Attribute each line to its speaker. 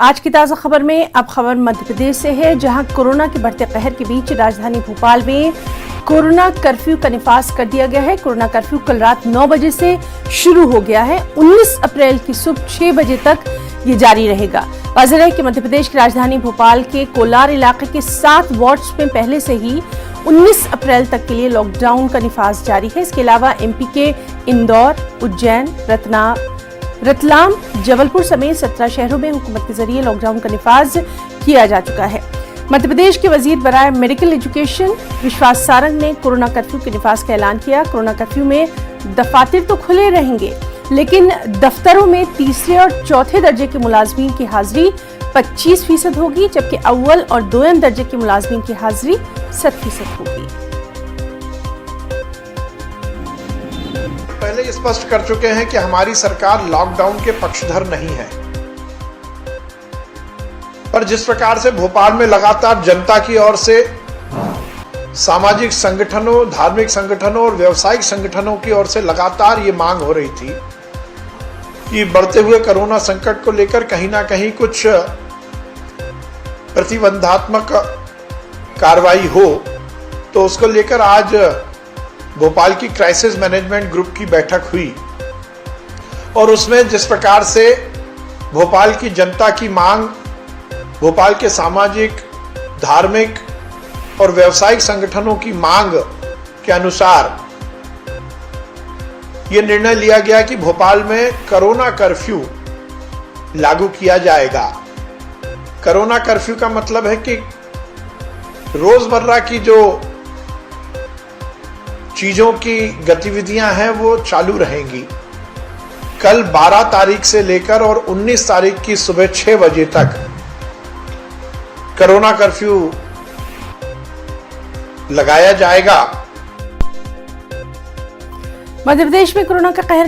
Speaker 1: आज की ताज़ा खबर में अब खबर मध्य प्रदेश से है, जहां कोरोना के बढ़ते कहर के बीच राजधानी भोपाल में कोरोना कर्फ्यू का निफाज कर दिया गया है। कोरोना कर्फ्यू कल रात 9 बजे से शुरू हो गया है। 19 अप्रैल की सुबह 6 बजे तक ये जारी रहेगा। वाज़ेह है कि मध्य प्रदेश की राजधानी भोपाल के कोलार इलाके के 7 वार्ड्स में पहले से ही 19 अप्रैल तक के लिए लॉकडाउन का निफाज जारी है। इसके अलावा एमपी के इंदौर, उज्जैन, रतलाम, जबलपुर समेत 17 शहरों में हुकूमत के जरिए लॉकडाउन का निफाज किया जा चुका है। मध्य प्रदेश के वजीर बराए मेडिकल एजुकेशन विश्वास सारंग ने कोरोना कर्फ्यू के निफाज का ऐलान किया। कोरोना कर्फ्यू में दफातर तो खुले रहेंगे, लेकिन दफ्तरों में तीसरे और चौथे दर्जे के मुलाजमीन की हाजिरी 25% होगी, जबकि अव्वल और दोयम दर्जे के मुलाजमीन की हाजिरी 7% होगी।
Speaker 2: पहले स्पष्ट कर चुके हैं कि हमारी सरकार लॉकडाउन के पक्षधर नहीं है, पर जिस प्रकार से भोपाल में लगातार जनता की ओर से सामाजिक संगठनों, धार्मिक संगठनों और व्यावसायिक संगठनों की ओर से लगातार ये मांग हो रही थी कि बढ़ते हुए कोरोना संकट को लेकर कहीं ना कहीं कुछ प्रतिबंधात्मक कार्रवाई हो, तो उसको लेकर आज भोपाल की क्राइसिस मैनेजमेंट ग्रुप की बैठक हुई और उसमें जिस प्रकार से भोपाल की जनता की मांग, भोपाल के सामाजिक, धार्मिक और व्यावसायिक संगठनों की मांग के अनुसार यह निर्णय लिया गया कि भोपाल में कोरोना कर्फ्यू लागू किया जाएगा। कोरोना कर्फ्यू का मतलब है कि रोजमर्रा की जो चीजों की गतिविधियां हैं वो चालू रहेंगी। कल 12 तारीख से लेकर और 19 तारीख की सुबह 6 बजे तक कोरोना कर्फ्यू लगाया जाएगा।
Speaker 1: मध्य प्रदेश में कोरोना का कहर